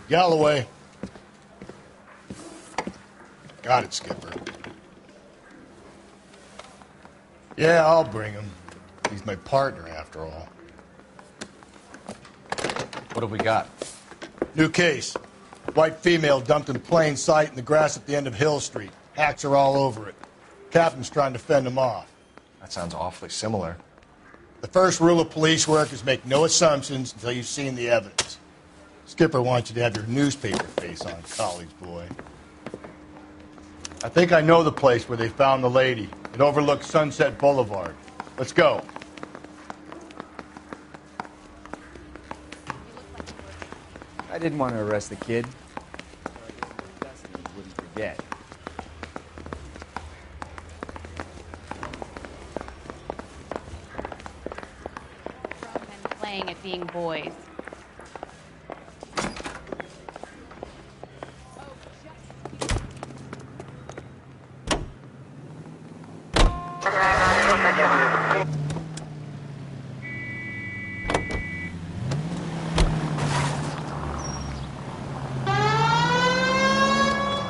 Galloway. Got it, Skipper. Yeah, I'll bring him. He's my partner, after all. What have we got? New case. White female dumped in plain sight in the grass at the end of Hill Street. Hacks are all over it. Captain's trying to fend him off. That sounds awfully similar. The first rule of police work is make no assumptions until you've seen the evidence. Skipper wants you to have your newspaper face on, college boy. I think I know the place where they found the lady. It overlooks Sunset Boulevard. Let's go. I didn't want to arrest the kid. Wouldn't forget. And playing at being boys.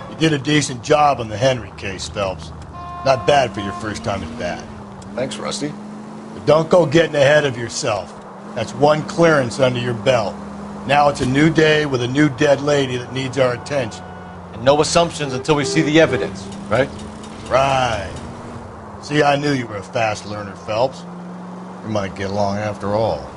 You did a decent job on the Henry case, Phelps. Not bad for your first time at bat. Thanks, Rusty. But don't go getting ahead of yourself. That's one clearance under your belt. Now it's a new day with a new dead lady that needs our attention. And no assumptions until we see the evidence, right? Right. See, I knew you were a fast learner, Phelps. We might get along after all.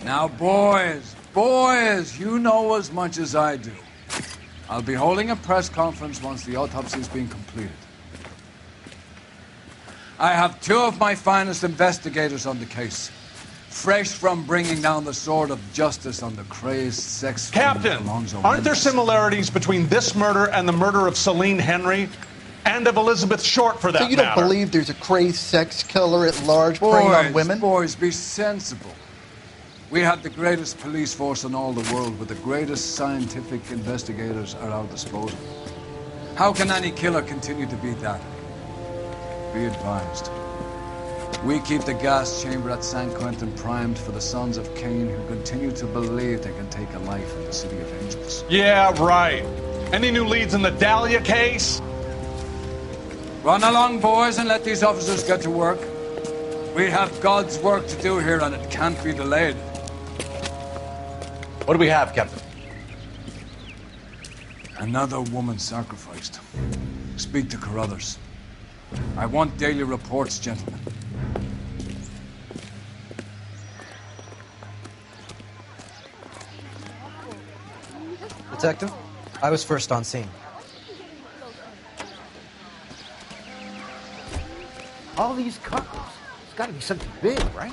Now, boys, you know as much as I do. I'll be holding a press conference once the autopsy's been completed. I have two of my finest investigators on the case, fresh from bringing down the sword of justice on the crazed sex... Captain, aren't there similarities between this murder and the murder of Celine Henry and of Elizabeth Short, for that matter? So you don't believe there's a crazed sex killer at large preying on women? Boys, be sensible. We have the greatest police force in all the world with the greatest scientific investigators at our disposal. How can any killer continue to be that? Be advised. We keep the gas chamber at San Quentin primed for the sons of Cain who continue to believe they can take a life in the City of Angels. Yeah, right. Any new leads in the Dahlia case? Run along, boys, and let these officers get to work. We have God's work to do here, and it can't be delayed. What do we have, Captain? Another woman sacrificed. Speak to Carruthers. I want daily reports, gentlemen. Detective, I was first on scene. All these cars. It's got to be something big, right?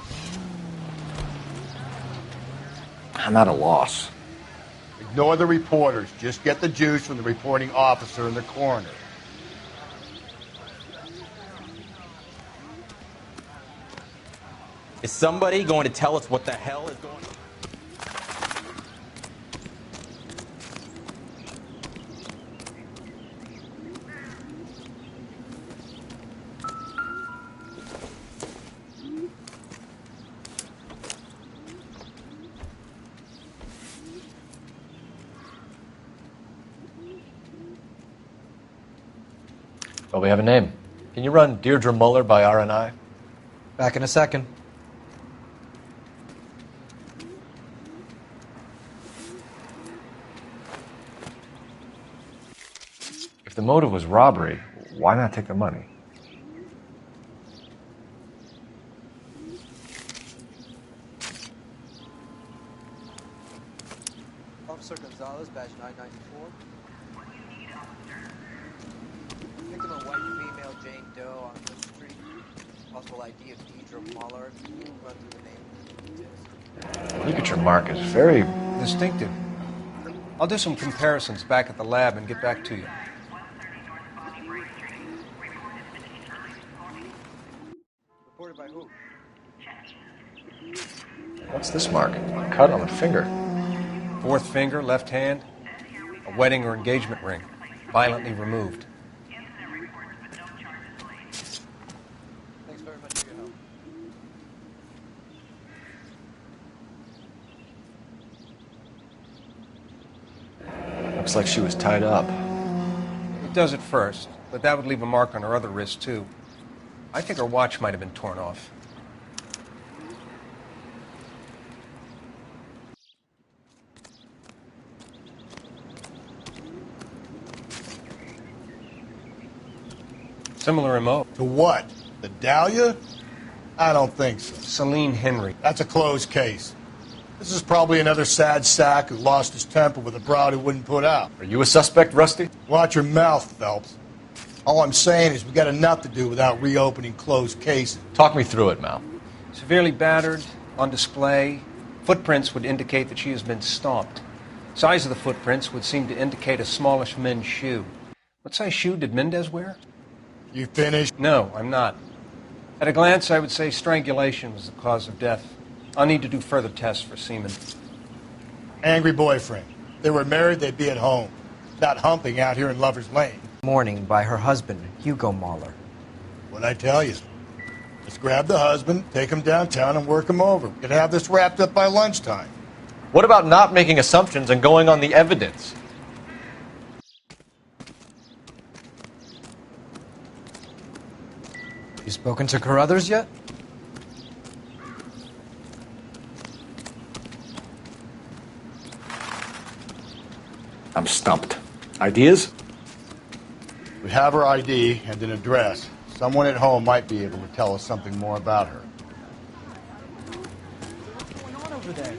I'm at a loss. Ignore the reporters. Just get the juice from the reporting officer and the coroner. Is somebody going to tell us what the hell is going on? Well, we have a name. Can you run Deirdre Muller by RNI? Back in a second. If the motive was robbery, why not take the money? Officer Gonzalez, badge 994. Victim of white female Jane Doe on Bush Street. Possible ID of Deidre Muller. Can you run through the name? Look at your markers. Very Distinctive. I'll do some comparisons back at the lab and get back to you. Reported by who? What's this mark? A cut on the finger. Fourth finger, left hand. A wedding or engagement ring. Violently removed. Thanks very much for your help. Looks like she was tied up. It does at first, but that would leave a mark on her other wrist, too. I think her watch might have been torn off. Similar MO. To what? The Dahlia? I don't think so. Celine Henry. That's a closed case. This is probably another sad sack who lost his temper with a broad who wouldn't put out. Are you a suspect, Rusty? Watch your mouth, Phelps. All I'm saying is we got enough to do without reopening closed cases. Talk me through it, Mal. Severely battered, on display. Footprints would indicate that she has been stomped. Size of the footprints would seem to indicate a smallish men's shoe. What size shoe did Mendez wear? You finished? No, I'm not. At a glance, I would say strangulation was the cause of death. I'll need to do further tests for semen. Angry boyfriend. If they were married, they'd be at home. Not humping out here in Lover's Lane. Mourning by her husband, Hugo Muller. What'd I tell you? Let's grab the husband, take him downtown, and work him over. We could have this wrapped up by lunchtime. What about not making assumptions and going on the evidence? You spoken to Carruthers yet? I'm stumped. Ideas? We have her ID and an address. Someone at home might be able to tell us something more about her. What's going on over there?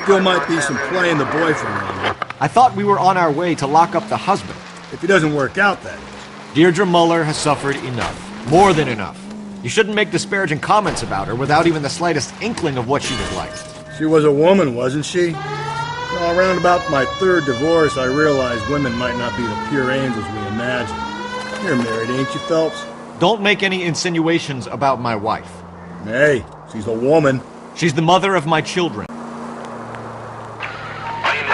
Still might be some play in the boyfriend angle. I thought we were on our way to lock up the husband. If he doesn't work out, that is. Deirdre Muller has suffered enough. More than enough. You shouldn't make disparaging comments about her without even the slightest inkling of what she was like. She was a woman, wasn't she? Well, around about my third divorce, I realized women might not be the pure angels we imagine. You're married, ain't you, Phelps? Don't make any insinuations about my wife. Hey, she's a woman. She's the mother of my children.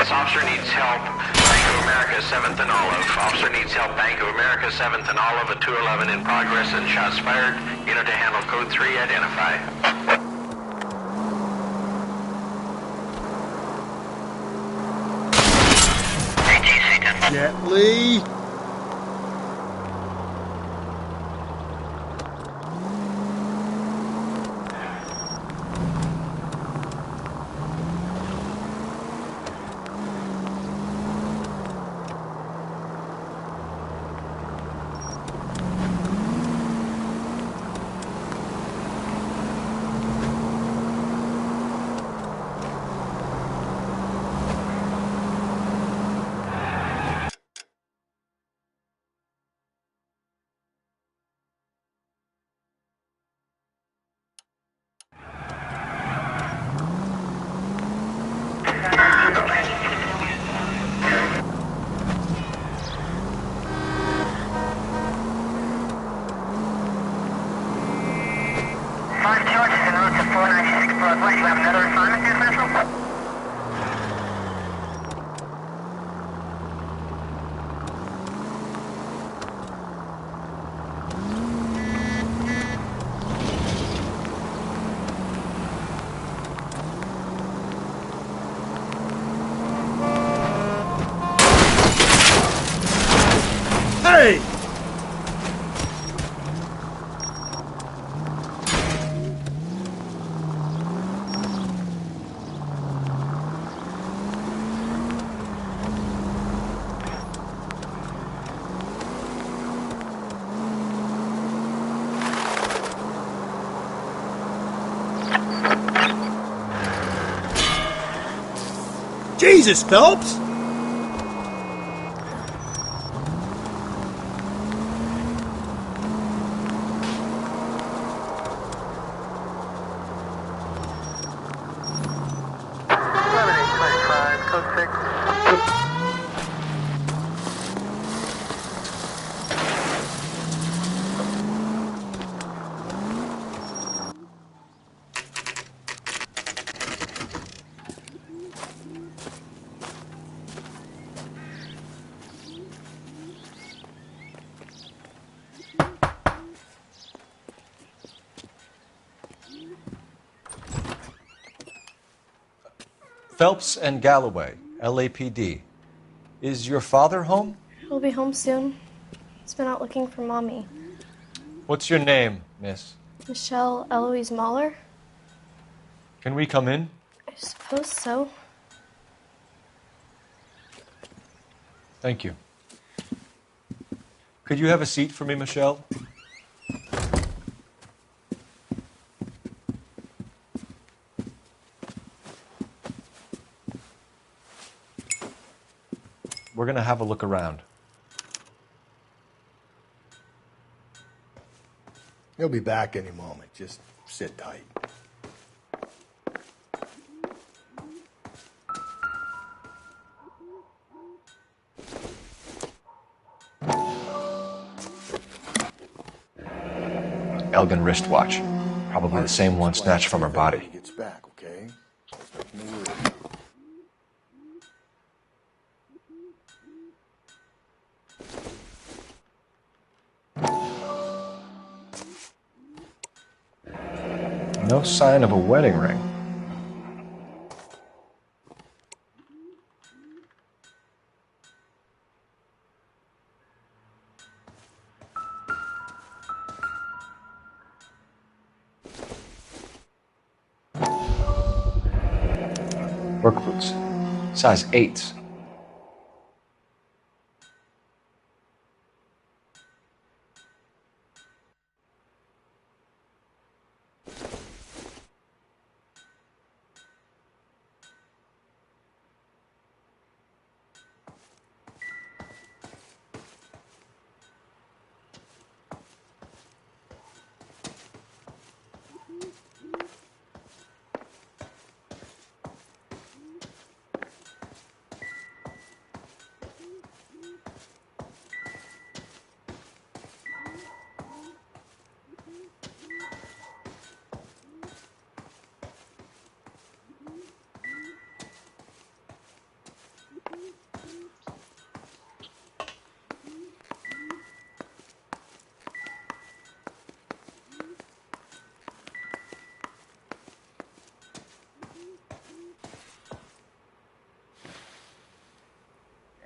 This officer needs help. Bank of America, 7th and Olive. Officer needs help. Bank of America, 7th and Olive. A 211 in progress and shots fired. Unit to handle code 3. Identify. Gently. 5 charges en route to 496 Broadway. You have another assignment there, Central? Hey! Jesus, Phelps! Phelps and Galloway, LAPD. Is your father home? He'll be home soon. He's been out looking for Mommy. What's your name, miss? Michelle Eloise Mahler? Can we come in? I suppose so. Thank you. Could you have a seat for me, Michelle? We're going to have a look around. He'll be back any moment. Just sit tight. Elgin wristwatch. Probably the same one snatched from her body. Gets back, okay? No sign of a wedding ring. Work boots. Size 8s.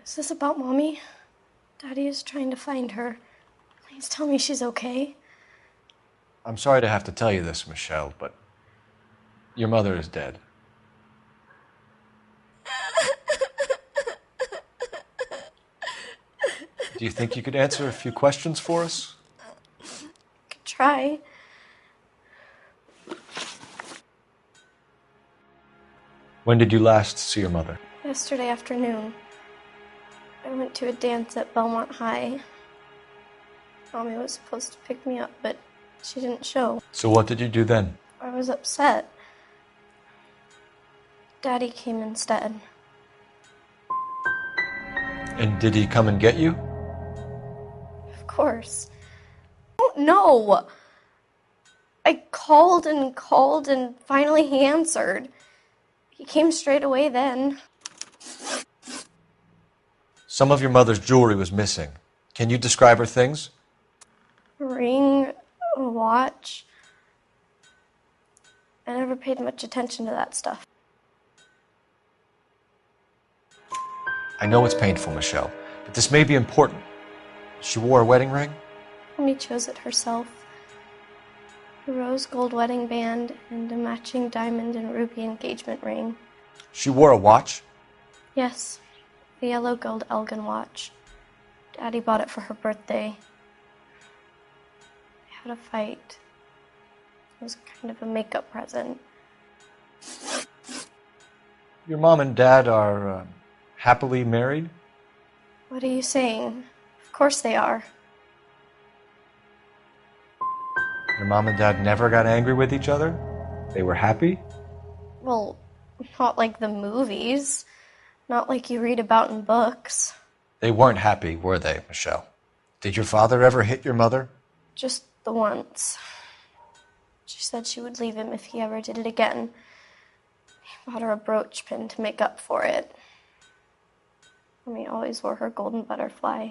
Is this about Mommy? Daddy is trying to find her. Please tell me she's okay. I'm sorry to have to tell you this, Michelle, but your mother is dead. Do you think you could answer a few questions for us? Could try. When did you last see your mother? Yesterday afternoon. I went to a dance at Belmont High. Mommy was supposed to pick me up, but she didn't show. So what did you do then? I was upset. Daddy came instead. And did he come and get you? Of course. Oh, no! I called and called, and finally he answered. He came straight away then. Some of your mother's jewelry was missing. Can you describe her things? A ring, a watch. I never paid much attention to that stuff. I know it's painful, Michelle, but this may be important. She wore a wedding ring? Mommy chose it herself. A rose gold wedding band and a matching diamond and ruby engagement ring. She wore a watch? Yes, a yellow gold Elgin watch. Daddy bought it for her birthday. They had a fight. It was kind of a makeup present. Your mom and dad are happily married? What are you saying? Of course they are. Your mom and dad never got angry with each other? They were happy? Well, not like the movies. Not like you read about in books. They weren't happy, were they, Michelle? Did your father ever hit your mother? Just the once. She said she would leave him if he ever did it again. He bought her a brooch pin to make up for it. Mommy always wore her golden butterfly.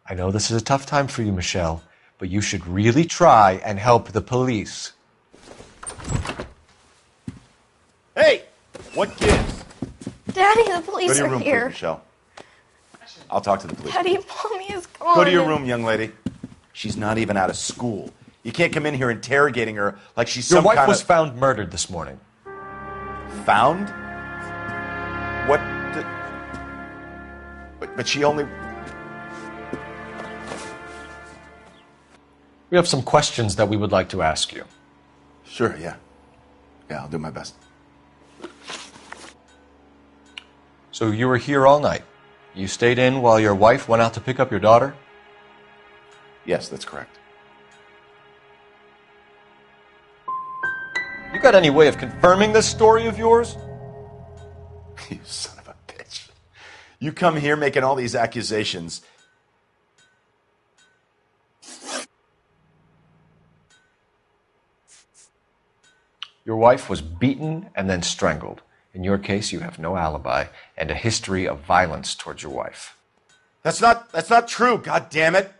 I know this is a tough time for you, Michelle, but you should really try and help the police. Hey! What gives? Daddy, the police Go to your are room, here. please, Michelle. I'll talk to the police. Daddy, Mommy is gone. Go to your room, young lady. She's not even out of school. You can't come in here interrogating her like she's Your some wife kind was of... found murdered this morning. Found? What? But she only... We have some questions that we would like to ask you. Sure, yeah. Yeah, I'll do my best. So you were here all night. You stayed in while your wife went out to pick up your daughter? Yes, that's correct. You got any way of confirming this story of yours? You son of a bitch. You come here making all these accusations. Your wife was beaten and then strangled. In your case, you have no alibi and a history of violence towards your wife. That's not true, god damn it.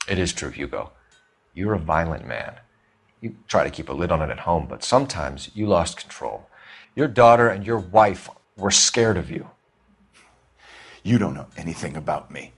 It is true, Hugo. You're a violent man. You try to keep a lid on it at home, but sometimes you lost control. Your daughter and your wife were scared of you. You don't know anything about me.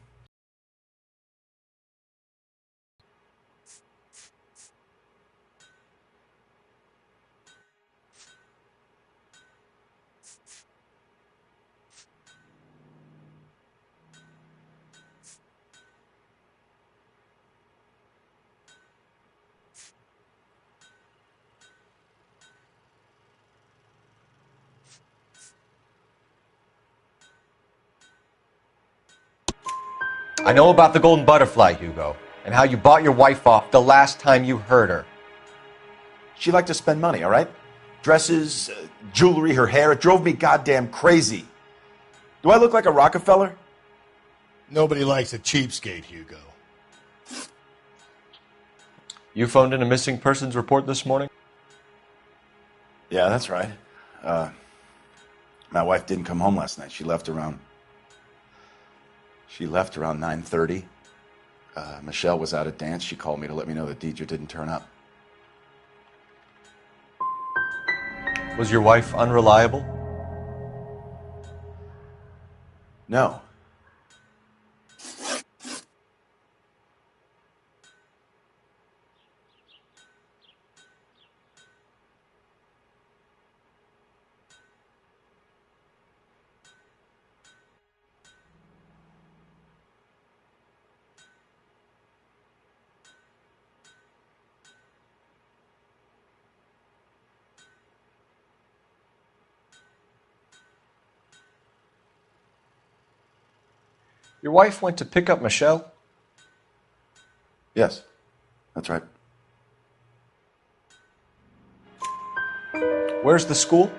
I know about the golden butterfly, Hugo, and how you bought your wife off the last time you heard her. She liked to spend money, all right? Dresses, jewelry, her hair. It drove me goddamn crazy. Do I look like a Rockefeller? Nobody likes a cheapskate, Hugo. You phoned in a missing persons report this morning? Yeah, that's right. My wife didn't come home last night. She left around 9:30. Michelle was out at dance. She called me to let me know that Deidre didn't turn up. Was your wife unreliable? No. Your wife went to pick up Michelle? Yes, that's right. Where's the school?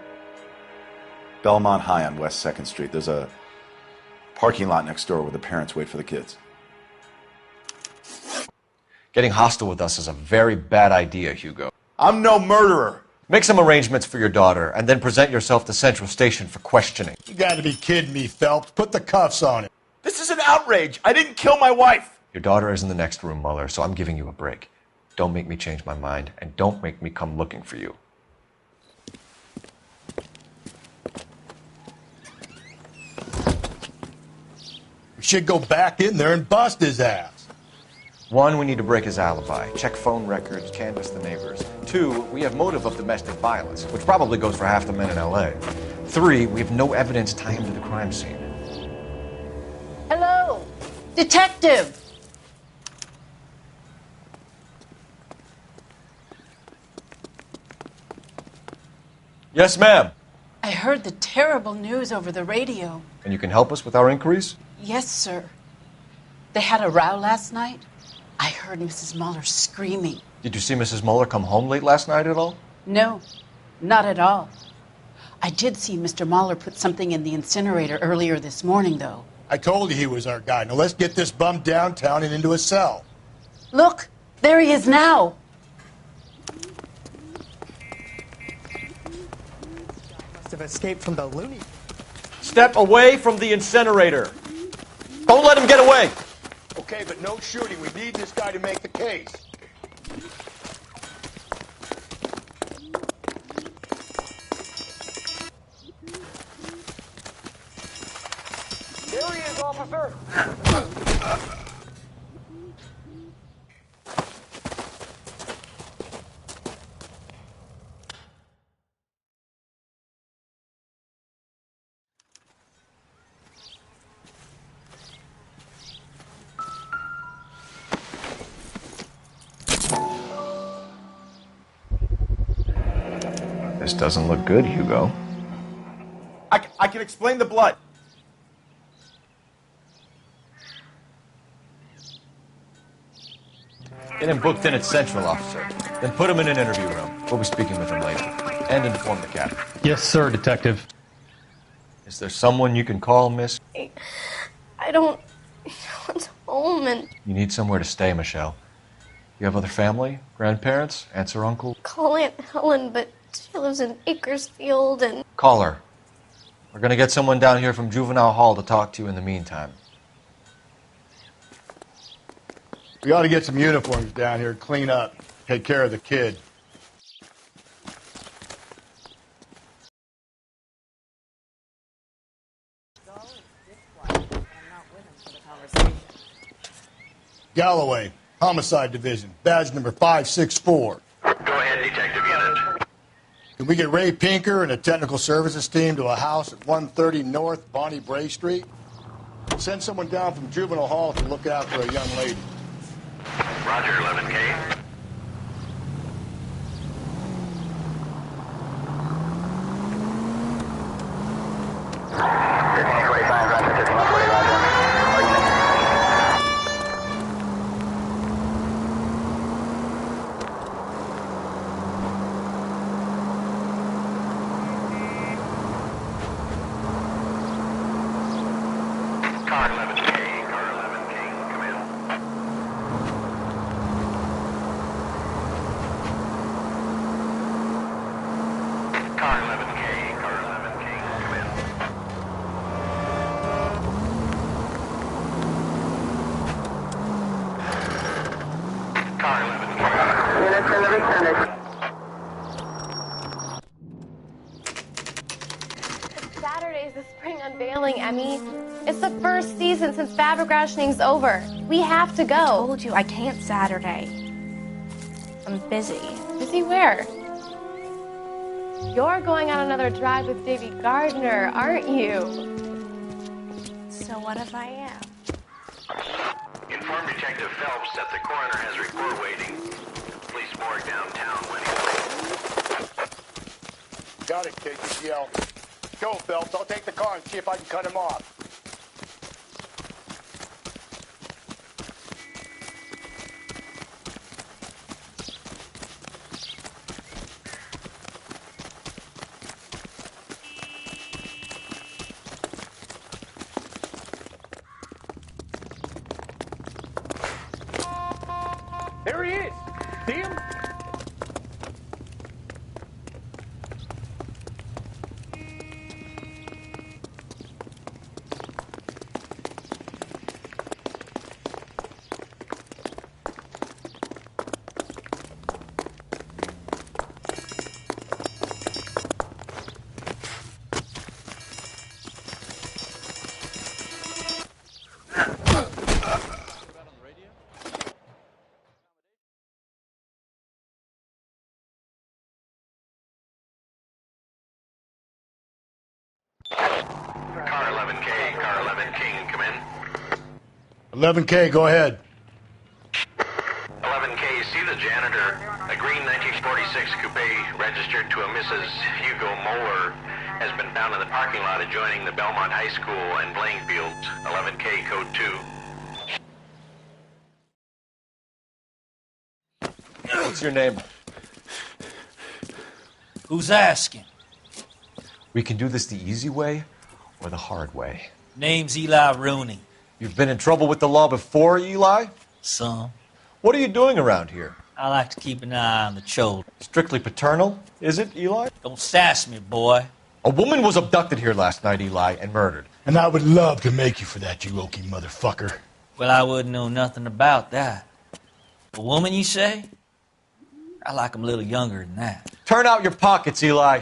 Belmont High on West 2nd Street. There's a parking lot next door where the parents wait for the kids. Getting hostile with us is a very bad idea, Hugo. I'm no murderer. Make some arrangements for your daughter, and then present yourself to Central Station for questioning. You gotta be kidding me, Phelps. Put the cuffs on him. This is an outrage. I didn't kill my wife. Your daughter is in the next room, Mueller, so I'm giving you a break. Don't make me change my mind, and don't make me come looking for you. We should go back in there and bust his ass. 1, we need to break his alibi. Check phone records, canvass the neighbors. 2, we have motive of domestic violence, which probably goes for half the men in L.A. 3, we have no evidence tying him to the crime scene. Hello, detective. Yes, ma'am. I heard the terrible news over the radio. And you can help us with our inquiries? Yes, sir. They had a row last night. I heard Mrs. Mueller screaming. Did you see Mrs. Mueller come home late last night at all? No, not at all. I did see Mr. Mueller put something in the incinerator earlier this morning, though. I told you he was our guy. Now let's get this bum downtown and into a cell. Look, there he is now. Must have escaped from the loony. Step away from the incinerator. Don't let him get away. Okay, but no shooting. We need this guy to make the case. There he is, officer. This doesn't look good, Hugo. I can explain the blood. Get him booked in at Central, officer. Then put him in an interview room. We'll be speaking with him later. And inform the captain. Yes, sir, detective. Is there someone you can call, miss? I don't want home and You need somewhere to stay, Michelle. You have other family? Grandparents? Aunts or uncle? call Aunt Helen, but she lives in Bakersfield and Call her. We're going to get someone down here from Juvenile Hall to talk to you in the meantime. We ought to get some uniforms down here, clean up, take care of the kid. Galloway, Homicide Division, badge number 564. Go ahead, Detective Unit. Can we get Ray Pinker and a technical services team to a house at 130 North Bonnie Bray Street? Send someone down from Juvenile Hall to look out for a young lady. Roger, 11K. Car 11K, come in. Car 11K, come in. Car 11K. Units in the vicinity. Saturday's the spring unveiling, Emmy. It's the first season since fabric rationing's over. We have to go. I told you I can't Saturday. I'm busy. Busy where? You're going on another drive with Davy Gardner, aren't you? So what if I am? Inform Detective Phelps that the coroner has report waiting. Police morgue downtown when he's Got it, kid. Just yell. Go, Phelps. I'll take the car and see if I can cut him off. There he is. See him? Car 11K, Car 11 King, come in. 11K, go ahead. 11K, see the janitor. A green 1946 coupe registered to a Mrs. Hugo Moeller has been found in the parking lot adjoining the Belmont High School and playing fields. 11K, code 2. What's your name? Who's asking? We can do this the easy way or the hard way. Name's Eli Rooney. You've been in trouble with the law before, Eli? Some. What are you doing around here? I like to keep an eye on the children. Strictly paternal, is it, Eli? Don't sass me, boy. A woman was abducted here last night, Eli, and murdered. And I would love to make you for that, you oaky motherfucker. Well, I wouldn't know nothing about that. A woman, you say? I like 'em a little younger than that. Turn out your pockets, Eli.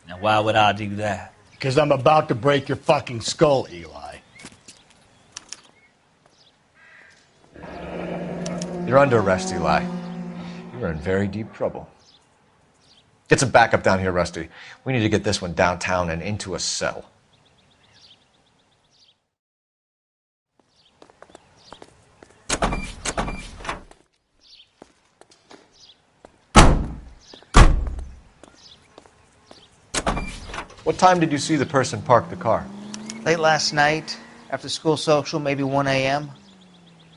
Now, why would I do that? Because I'm about to break your fucking skull, Eli. You're under arrest, Eli. You're in very deep trouble. Get some backup down here, Rusty. We need to get this one downtown and into a cell. What time did you see the person park the car? Late last night, after school social, maybe 1 a.m.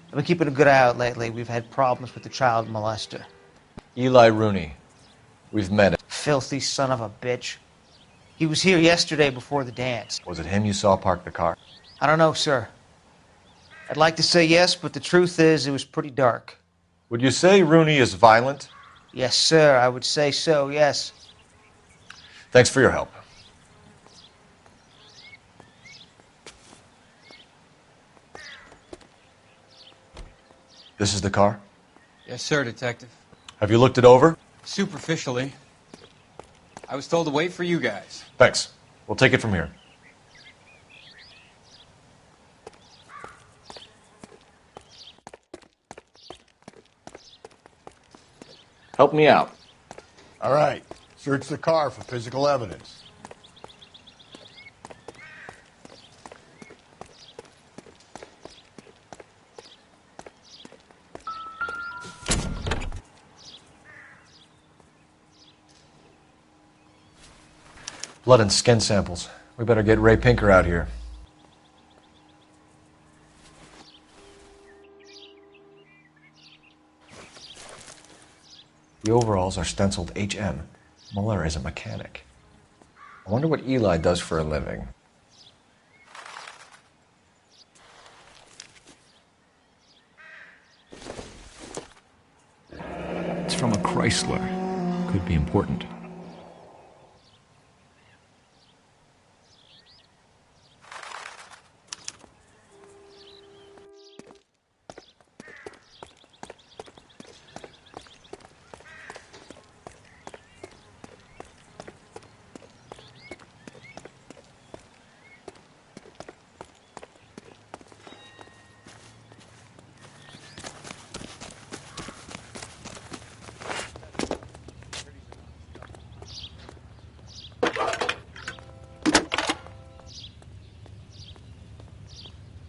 I've been keeping a good eye out lately. We've had problems with the child molester. Eli Rooney. We've met him. Filthy son of a bitch. He was here yesterday before the dance. Was it him you saw park the car? I don't know, sir. I'd like to say yes, but the truth is it was pretty dark. Would you say Rooney is violent? Yes, sir. I would say so, yes. Thanks for your help. This is the car? Yes, sir, Detective. Have you looked it over? Superficially. I was told to wait for you guys. Thanks. We'll take it from here. Help me out. All right. Search the car for physical evidence. Blood and skin samples. We better get Ray Pinker out here. The overalls are stenciled HM. Muller is a mechanic. I wonder what Eli does for a living. It's from a Chrysler. Could be important.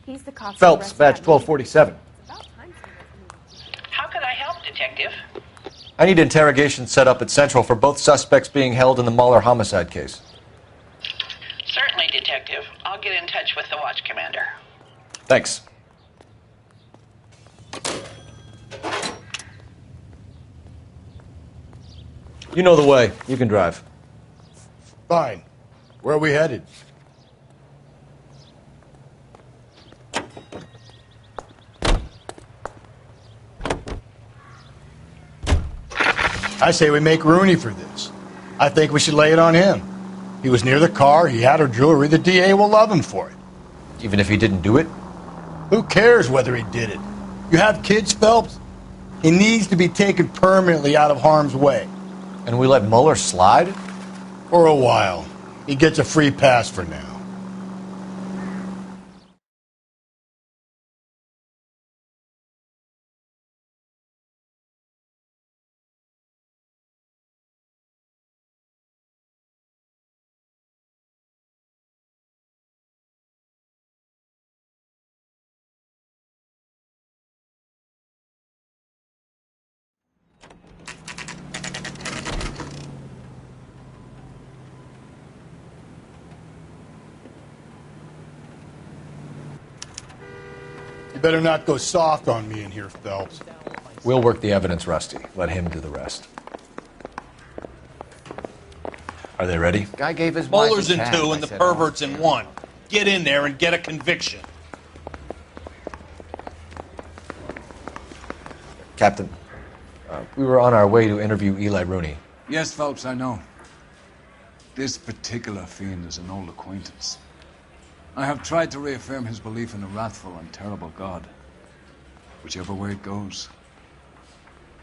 He's the cop. Phelps, badge 1247. How can I help, Detective? I need interrogation set up at Central for both suspects being held in the Mahler homicide case. Certainly, Detective. I'll get in touch with the watch commander. Thanks. You know the way. You can drive. Fine. Where are we headed? I say we make Rooney for this. I think we should lay it on him. He was near the car, he had her jewelry, the DA will love him for it. Even if he didn't do it? Who cares whether he did it? You have kids, Phelps? He needs to be taken permanently out of harm's way. And we let Mueller slide? For a while. He gets a free pass for now. You better not go soft on me in here, Phelps. We'll work the evidence, Rusty. Let him do the rest. Are they ready? Guy gave his Bowlers in 2 and the perverts in 1. Get in there and get a conviction. Captain, we were on our way to interview Eli Rooney. Yes, Phelps, I know. This particular fiend is an old acquaintance. I have tried to reaffirm his belief in a wrathful and terrible God. Whichever way it goes,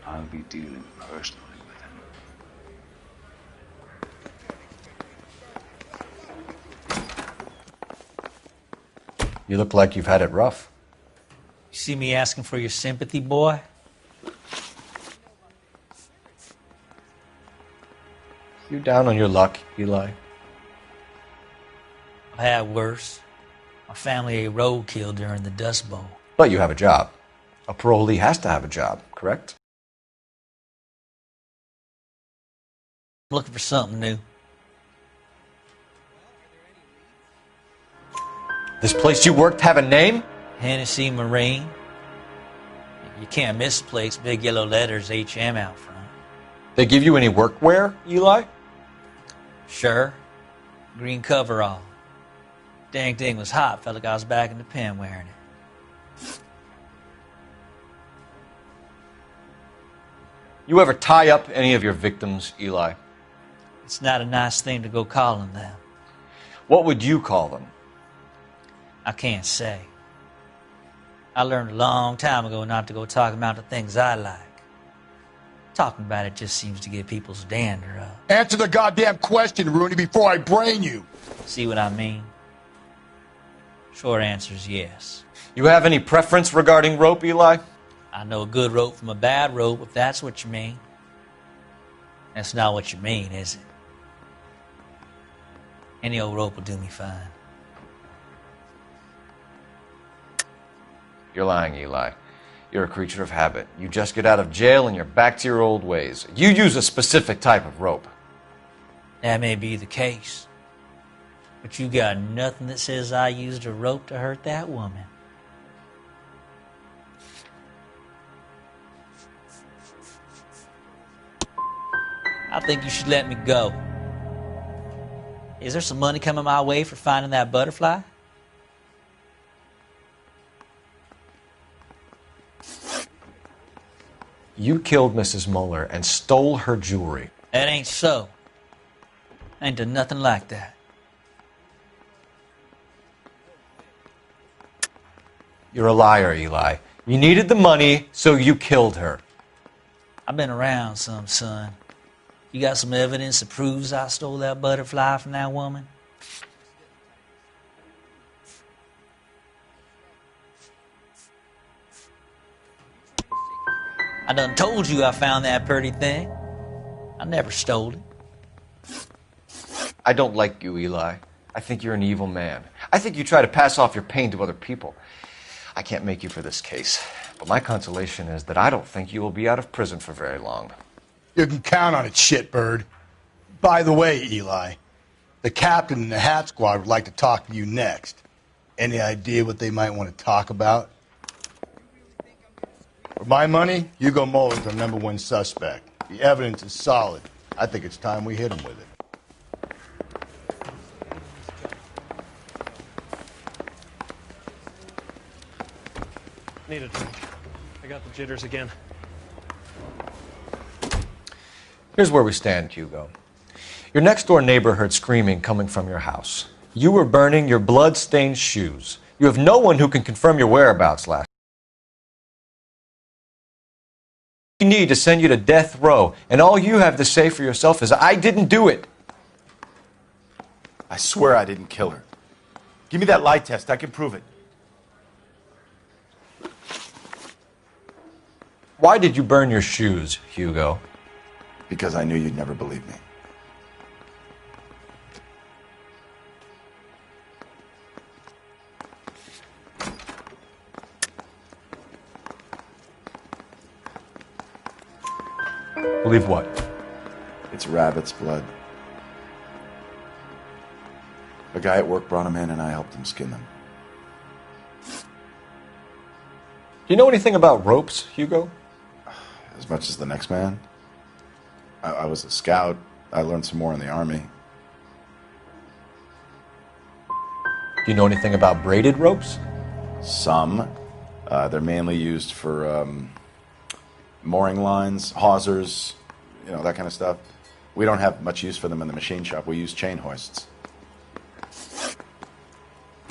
I'll be dealing personally with him. You look like you've had it rough. You see me asking for your sympathy, boy? You down on your luck, Eli? I've had worse. My family ate roadkill during the Dust Bowl. But you have a job. A parolee has to have a job, correct? I'm looking for something new. This place you worked have a name? Hennessy Marine. You can't misplace big yellow letters HM out front. They give you any workwear, Eli? Sure. Green coverall. Dang thing was hot. Felt like I was back in the pen wearing it. You ever tie up any of your victims, Eli? It's not a nice thing to go calling them. What would you call them? I can't say. I learned a long time ago not to go talking about the things I like. Talking about it just seems to get people's dander up. Answer the goddamn question, Rooney, before I brain you. See what I mean? Short answer is yes. You have any preference regarding rope, Eli? I know a good rope from a bad rope, if that's what you mean. That's not what you mean, is it? Any old rope will do me fine. You're lying, Eli. You're a creature of habit. You just get out of jail and you're back to your old ways. You use a specific type of rope. That may be the case. But you got nothing that says I used a rope to hurt that woman. I think you should let me go. Is there some money coming my way for finding that butterfly? You killed Mrs. Mueller and stole her jewelry. That ain't so. I ain't done nothing like that. You're a liar, Eli. You needed the money, so you killed her. I've been around some, son. You got some evidence that proves I stole that butterfly from that woman? I done told you I found that pretty thing. I never stole it. I don't like you, Eli. I think you're an evil man. I think you try to pass off your pain to other people. I can't make you for this case, but my consolation is that I don't think you will be out of prison for very long. You can count on it, shitbird. By the way, Eli, the captain and the Hat Squad would like to talk to you next. Any idea what they might want to talk about? For my money, Hugo Muller's our #1 suspect. The evidence is solid. I think it's time we hit him with it. Need a drink. I got the jitters again. Here's where we stand, Hugo. Your next-door neighbor heard screaming coming from your house. You were burning your blood-stained shoes. You have no one who can confirm your whereabouts last. We need to send you to death row, and all you have to say for yourself is, I didn't do it. I swear I didn't kill her. Give me that lie test. I can prove it. Why did you burn your shoes, Hugo? Because I knew you'd never believe me. Believe what? It's rabbit's blood. A guy at work brought him in and I helped him skin them. Do you know anything about ropes, Hugo? As much as the next man. I was a scout. I learned some more in the Army. Do you know anything about braided ropes? Some. They're mainly used for mooring lines, hawsers, you know, that kind of stuff. We don't have much use for them in the machine shop. We use chain hoists.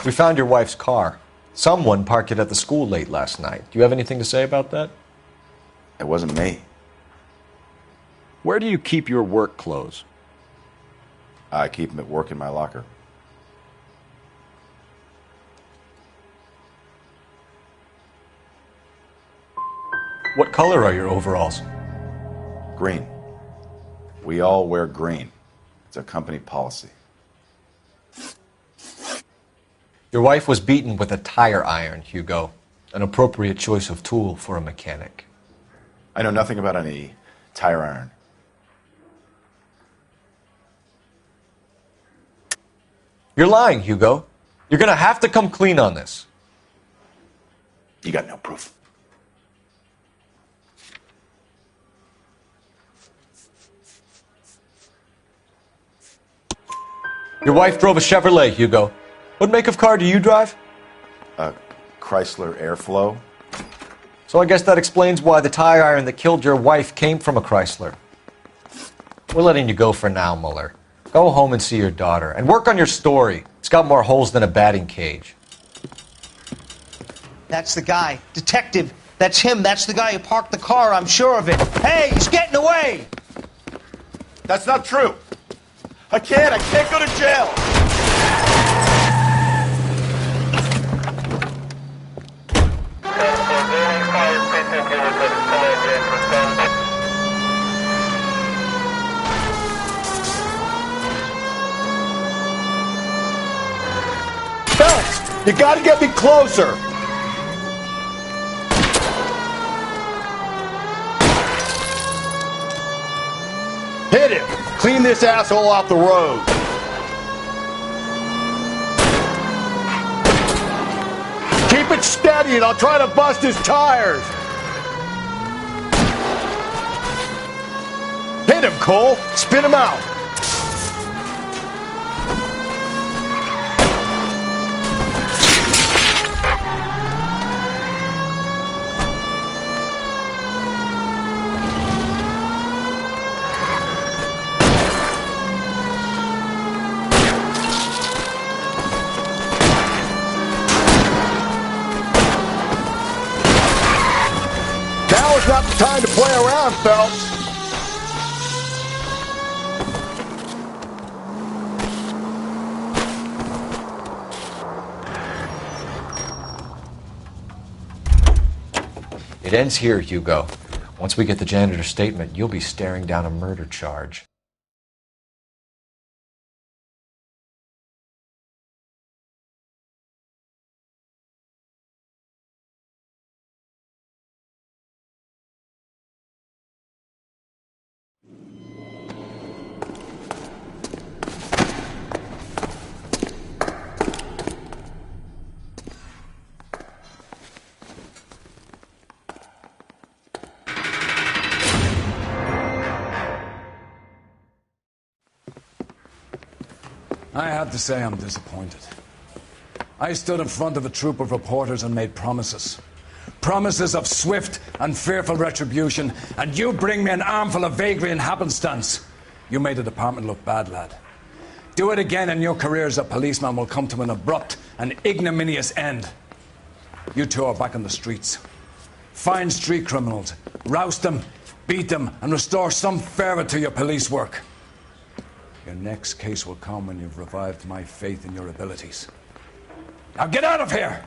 We found your wife's car. Someone parked it at the school late last night. Do you have anything to say about that? It wasn't me. Where do you keep your work clothes? I keep them at work in my locker. What color are your overalls? Green. We all wear green. It's a company policy. Your wife was beaten with a tire iron, Hugo. An appropriate choice of tool for a mechanic. I know nothing about any tire iron. You're lying, Hugo. You're gonna have to come clean on this. You got no proof. Your wife drove a Chevrolet, Hugo. What make of car do you drive? A Chrysler Airflow. So I guess that explains why the tire iron that killed your wife came from a Chrysler. We're letting you go for now, Mueller. Go home and see your daughter, and work on your story. It's got more holes than a batting cage. That's the guy. Detective, that's him. That's the guy who parked the car, I'm sure of it. Hey, he's getting away! That's not true. I can't go to jail. Phelps, you gotta get me closer. Hit him. Clean this asshole off the road. Keep it steady and I'll try to bust his tires. Hit him, Cole. Spin him out. Now's not the time to play around, Phelps. It ends here, Hugo. Once we get the janitor's statement, you'll be staring down a murder charge. I have to say I'm disappointed. I stood in front of a troop of reporters and made promises. promises of swift and fearful retribution, and you bring me an armful of vagary and happenstance. You made the department look bad, lad. Do it again and your career as a policeman will come to an abrupt and ignominious end. You two are back on the streets. Find street criminals, roust them, beat them, and restore some fervor to your police work. Your next case will come when you've revived my faith in your abilities. Now get out of here!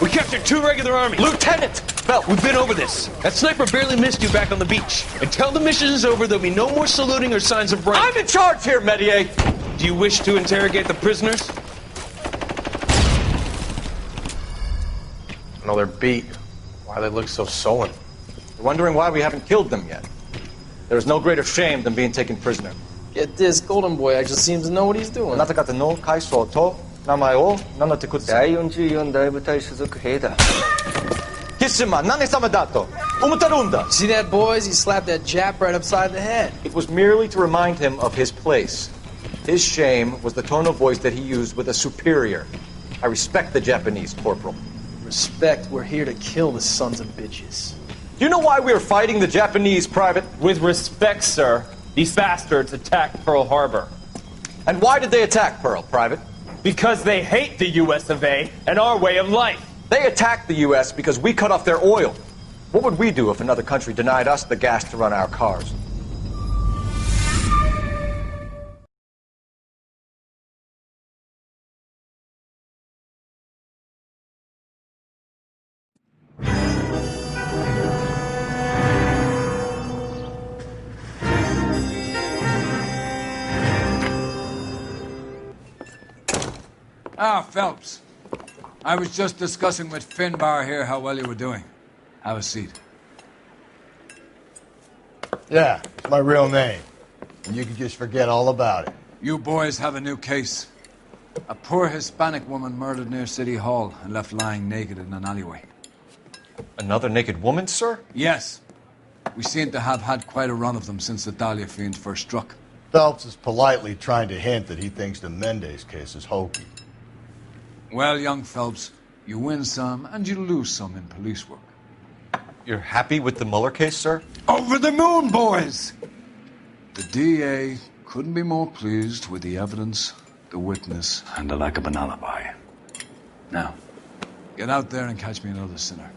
We captured 2 regular army. Lieutenant! Belt, we've been over this. That sniper barely missed you back on the beach. Until the mission is over, there'll be no more saluting or signs of rank. I'm in charge here, Medier! Do you wish to interrogate the prisoners? No, they're beat. Why they look so sullen? They're wondering why we haven't killed them yet. There is no greater shame than being taken prisoner. Get this, Golden Boy actually seems to know what he's doing. あなた方の階層と名前を名乗ってください。第44大部隊所属兵だ。キスマ、何様だと思ってるんだ。See that, boys? He slapped that Jap right upside the head. It was merely to remind him of his place. His shame was the tone of voice that he used with a superior. I respect the Japanese, Corporal. Respect, we're here to kill the sons of bitches. Do you know why we are fighting the Japanese, Private? With respect, sir, these bastards attacked Pearl Harbor. And why did they attack Pearl, Private? Because they hate the US of A and our way of life. They attacked the US because we cut off their oil. What would we do if another country denied us the gas to run our cars? Ah, Phelps. I was just discussing with Finbar here how well you were doing. Have a seat. Yeah, it's my real name. And you can just forget all about it. You boys have a new case. A poor Hispanic woman murdered near City Hall and left lying naked in an alleyway. Another naked woman, sir? Yes. We seem to have had quite a run of them since the Dahlia fiend first struck. Phelps is politely trying to hint that he thinks the Mendez case is hokey. Well, young Phelps, you win some and you lose some in police work. You're happy with the Mueller case, sir? Over the moon, boys! The DA couldn't be more pleased with the evidence, the witness, and the lack of an alibi. Now, get out there and catch me another sinner.